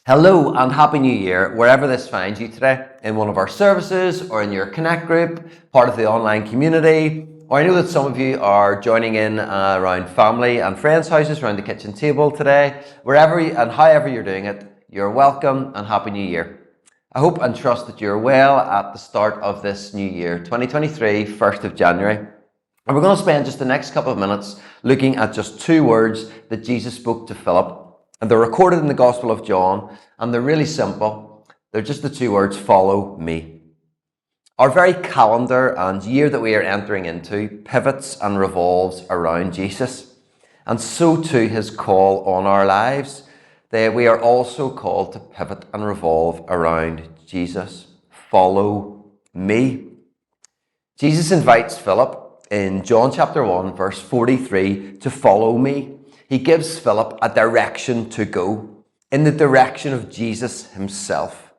Hello and Happy New Year, wherever this finds you today, in one of our services or in your Connect group, part of the online community, or I know that some of you are joining in around family and friends' houses, around the kitchen table today. Wherever and however you're doing it, you're welcome and Happy New Year. I hope and trust that you're well at the start of this new year, 2023, 1st of January. And we're going to spend just the next couple of minutes looking at just two words that Jesus spoke to Philip. And they're recorded in the Gospel of John, and they're really simple. They're just the two words, follow me. Our very calendar and year that we are entering into pivots and revolves around Jesus. And so too his call on our lives. We are also called to pivot and revolve around Jesus. Follow me. Jesus invites Philip in John chapter 1, verse 43 to follow me. He gives Philip a direction to go in the direction of Jesus himself.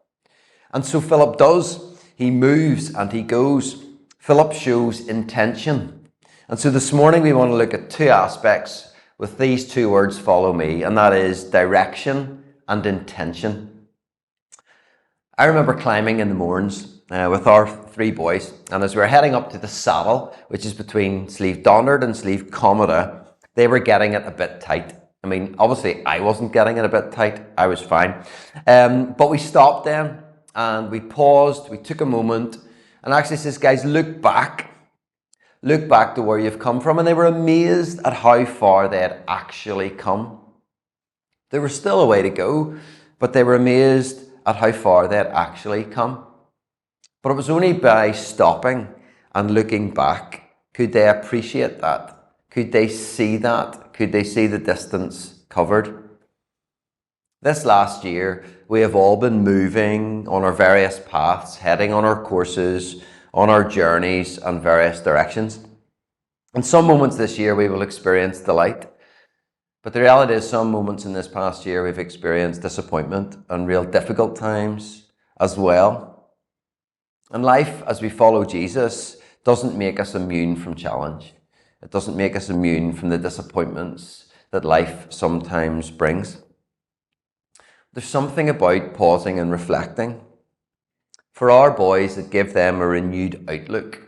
And so Philip does. He moves and he goes. Philip shows intention. And so this morning we want to look at two aspects with these two words, follow me, and that is direction and intention. I remember climbing in the Mournes with our three boys, and as we were heading up to the saddle, which is between Slieve Donard and Slieve Commodore, they were getting it a bit tight. I mean, obviously I wasn't getting it a bit tight. I was fine. But we stopped them and we paused. We took a moment and actually says, guys, look back. Look back to where you've come from. And they were amazed at how far they had actually come. There was still a way to go, but they were amazed at how far they had actually come. But it was only by stopping and looking back could they appreciate that. Could they see that? Could they see the distance covered? This last year, we have all been moving on our various paths, heading on our courses, on our journeys and various directions. In some moments this year, we will experience delight. But the reality is some moments in this past year, we've experienced disappointment and real difficult times as well. And life, as we follow Jesus, doesn't make us immune from challenge. It doesn't make us immune from the disappointments that life sometimes brings. There's something about pausing and reflecting. For our boys, it gave them a renewed outlook,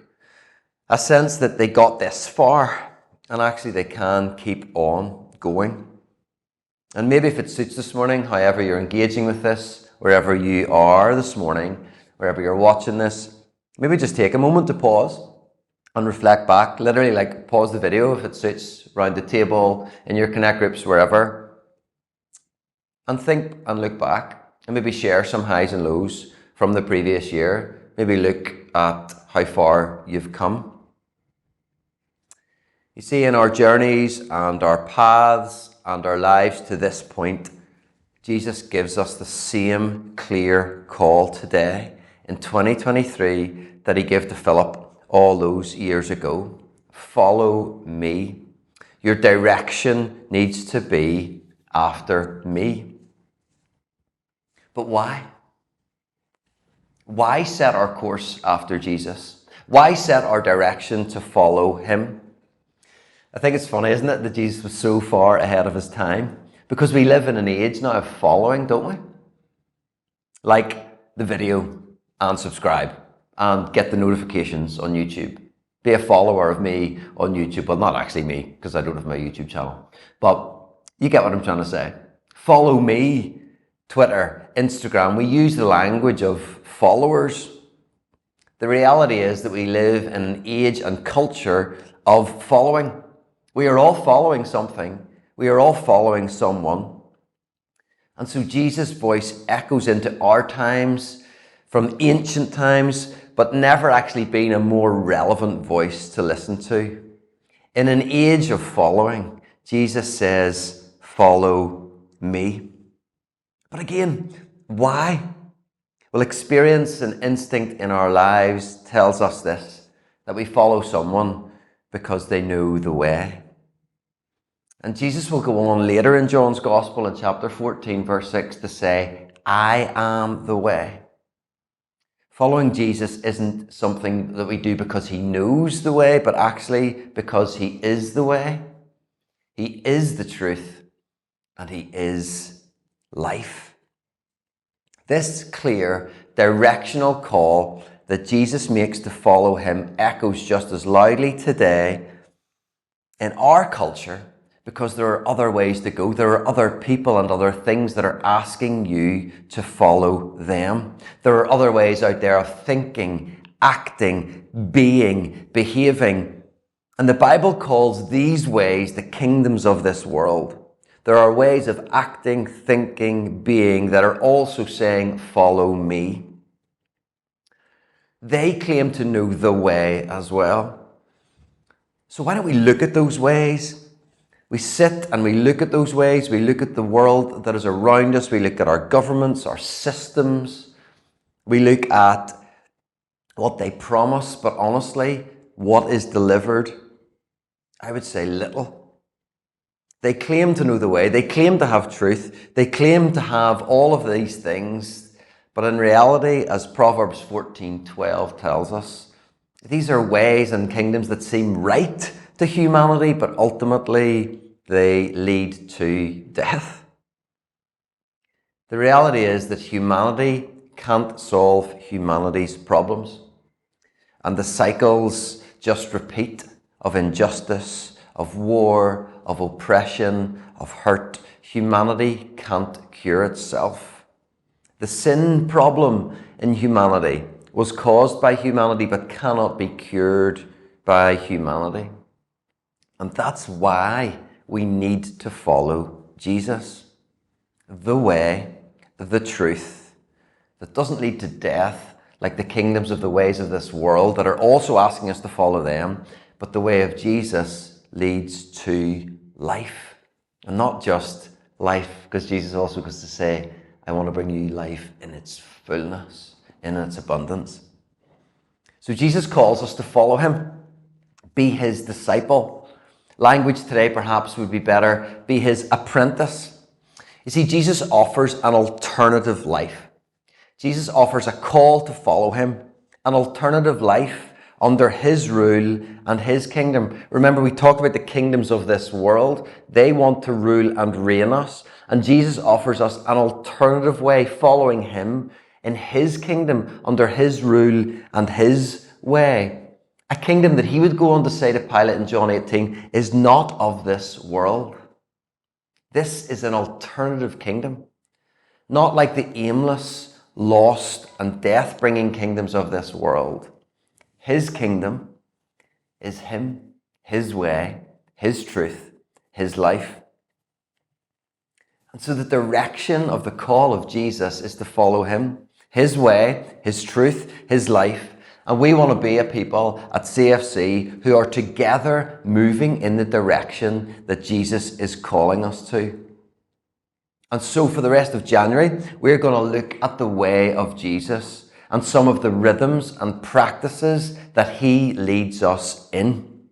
a sense that they got this far and actually they can keep on going. And maybe if it suits this morning, however you're engaging with this, wherever you are this morning, wherever you're watching this, maybe just take a moment to pause and reflect back, literally like pause the video if it suits, around the table, in your Connect groups, wherever. And think and look back and maybe share some highs and lows from the previous year. Maybe look at how far you've come. You see, in our journeys and our paths and our lives to this point, Jesus gives us the same clear call today in 2023 that he gave to Philip all those years ago. Follow me. Your direction needs to be after me. But why? Why set our course after Jesus? Why set our direction to follow him? I think it's funny, isn't it, that Jesus was so far ahead of his time? Because we live in an age now of following, don't we? Like the video and subscribe and get the notifications on YouTube. Be a follower of me on YouTube. Well, not actually me, because I don't have my YouTube channel. But you get what I'm trying to say. Follow me. Twitter, Instagram. We use the language of followers. The reality is that we live in an age and culture of following. We are all following something. We are all following someone. And so Jesus' voice echoes into our times, from ancient times, but never actually been a more relevant voice to listen to. In an age of following, Jesus says, follow me. But again, why? Well, experience and instinct in our lives tells us this, that we follow someone because they know the way. And Jesus will go on later in John's Gospel in chapter 14, verse 6 to say, I am the way. Following Jesus isn't something that we do because he knows the way, but actually because he is the way. He is the truth and he is life. This clear, directional call that Jesus makes to follow him echoes just as loudly today in our culture, because there are other ways to go. There are other people and other things that are asking you to follow them. There are other ways out there of thinking, acting, being, behaving. And the Bible calls these ways the kingdoms of this world. There are ways of acting, thinking, being that are also saying, follow me. They claim to know the way as well. So why don't we look at those ways? We sit and we look at those ways. We look at the world that is around us. We look at our governments, our systems. We look at what they promise, but honestly, what is delivered? I would say little. They claim to know the way. They claim to have truth. They claim to have all of these things. But in reality, as Proverbs 14:12 tells us, these are ways and kingdoms that seem right to humanity, but ultimately they lead to death. The reality is that humanity can't solve humanity's problems. And the cycles just repeat of injustice, of war, of oppression, of hurt. Humanity can't cure itself. The sin problem in humanity was caused by humanity but cannot be cured by humanity. And that's why we need to follow Jesus. The way, the truth, that doesn't lead to death like the kingdoms of the ways of this world that are also asking us to follow them, but the way of Jesus leads to life. And not just life, because Jesus also goes to say, I want to bring you life in its fullness, in its abundance. So Jesus calls us to follow him, be his disciple. Language today perhaps would be better, be his apprentice. You see, Jesus offers an alternative life. Jesus offers a call to follow him, an alternative life under his rule and his kingdom. Remember, we talked about the kingdoms of this world. They want to rule and reign us. And Jesus offers us an alternative way, following him in his kingdom, under his rule and his way. A kingdom that he would go on to say to Pilate in John 18 is not of this world. This is an alternative kingdom. Not like the aimless, lost and death-bringing kingdoms of this world. His kingdom is him, his way, his truth, his life. And so the direction of the call of Jesus is to follow him, his way, his truth, his life. And we want to be a people at CFC who are together moving in the direction that Jesus is calling us to. And so for the rest of January, we're going to look at the way of Jesus and some of the rhythms and practices that he leads us in.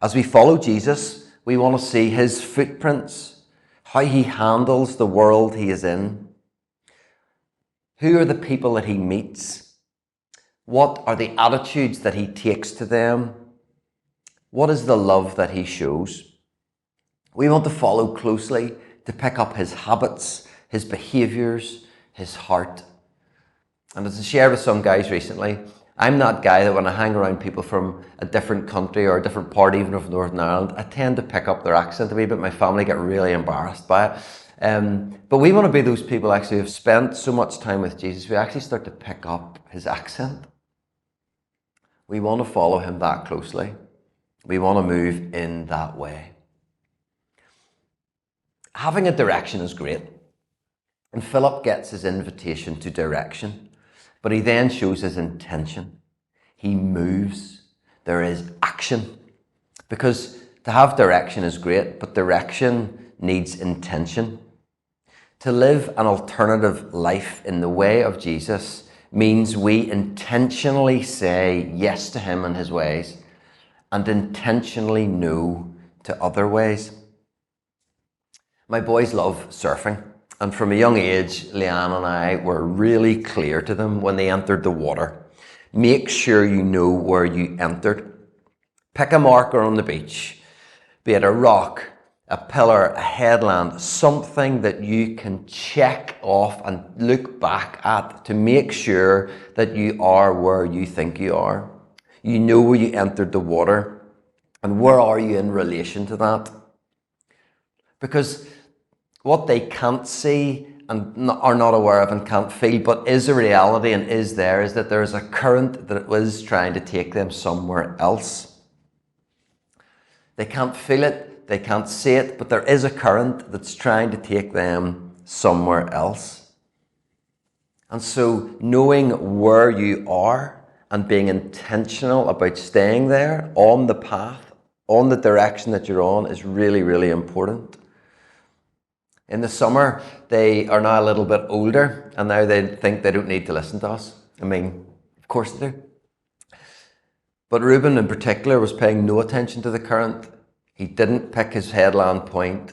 As we follow Jesus, we want to see his footprints, how he handles the world he is in. Who are the people that he meets? What are the attitudes that he takes to them? What is the love that he shows? We want to follow closely to pick up his habits, his behaviours, his heart. And as I shared with some guys recently, I'm that guy that when I hang around people from a different country or a different part, even of Northern Ireland, I tend to pick up their accent a wee bit. My family get really embarrassed by it. But we want to be those people actually who've spent so much time with Jesus, we actually start to pick up his accent. We want to follow him that closely. We want to move in that way. Having a direction is great. And Philip gets his invitation to direction, but he then shows his intention. He moves. There is action. Because to have direction is great, but direction needs intention. To live an alternative life in the way of Jesus means we intentionally say yes to him and his ways and intentionally no to other ways. My boys love surfing, and from a young age, Leanne and I were really clear to them when they entered the water. Make sure you know where you entered. Pick a marker on the beach, be it a rock, a pillar, a headland, something that you can check off and look back at to make sure that you are where you think you are. You know where you entered the water, and where are you in relation to that? Because what they can't see and are not aware of and can't feel, but is a reality and is there, is that there is a current that is trying to take them somewhere else. They can't feel it, they can't see it, but there is a current that's trying to take them somewhere else. And so knowing where you are and being intentional about staying there on the path, on the direction that you're on, is really, really important. In the summer, they are now a little bit older, and now they think they don't need to listen to us. I mean, of course they do. But Reuben in particular was paying no attention to the current. He didn't pick his headland point.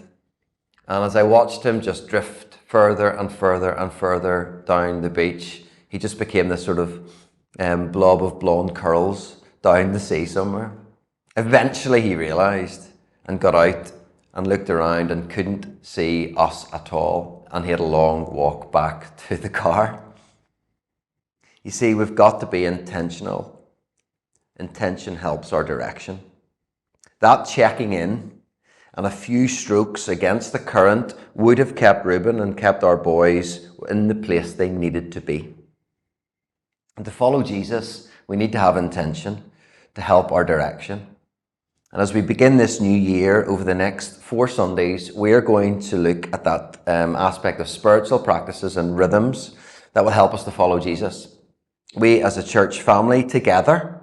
And as I watched him just drift further and further and further down the beach, he just became this sort of blob of blonde curls down the sea somewhere. Eventually he realised and got out and looked around and couldn't see us at all, and he had a long walk back to the car. You see, we've got to be intentional. Intention helps our direction. That checking in and a few strokes against the current would have kept Reuben and kept our boys in the place they needed to be. And to follow Jesus, we need to have intention to help our direction. And as we begin this new year, over the next 4 Sundays, we are going to look at that aspect of spiritual practices and rhythms that will help us to follow Jesus. We, as a church family together,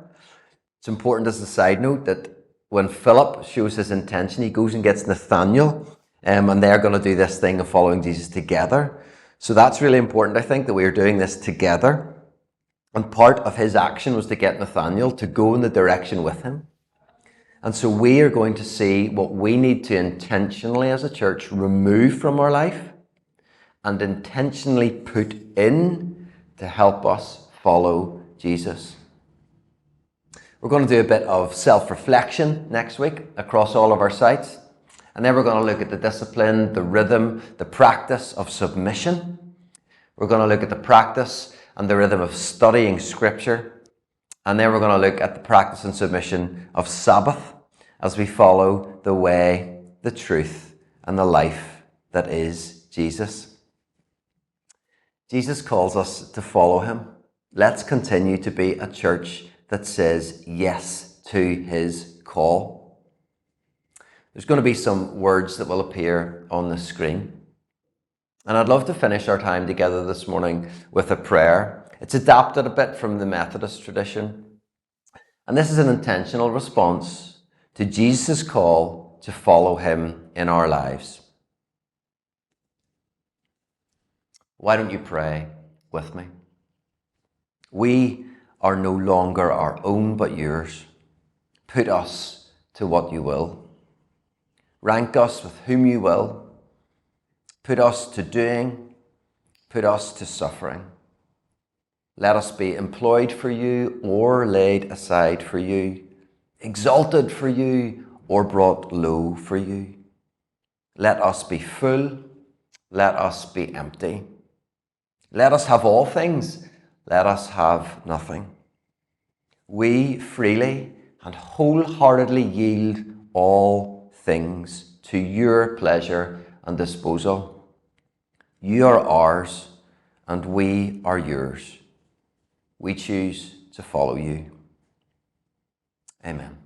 it's important as a side note that when Philip shows his intention, he goes and gets Nathaniel, and they're going to do this thing of following Jesus together. So that's really important, I think, that we are doing this together. And part of his action was to get Nathaniel to go in the direction with him. And so we are going to see what we need to intentionally as a church remove from our life and intentionally put in to help us follow Jesus. We're going to do a bit of self-reflection next week across all of our sites. And then we're going to look at the discipline, the rhythm, the practice of submission. We're going to look at the practice and the rhythm of studying Scripture. And then we're going to look at the practice and submission of Sabbath as we follow the way, the truth, and the life that is Jesus. Jesus calls us to follow him. Let's continue to be a church that says yes to his call. There's going to be some words that will appear on the screen. And I'd love to finish our time together this morning with a prayer. It's adapted a bit from the Methodist tradition. And this is an intentional response to Jesus' call to follow him in our lives. Why don't you pray with me? We are no longer our own but yours. Put us to what you will. Rank us with whom you will. Put us to doing. Put us to suffering. Let us be employed for you or laid aside for you, exalted for you or brought low for you. Let us be full. Let us be empty. Let us have all things. Let us have nothing. We freely and wholeheartedly yield all things to your pleasure and disposal. You are ours and we are yours. We choose to follow you. Amen.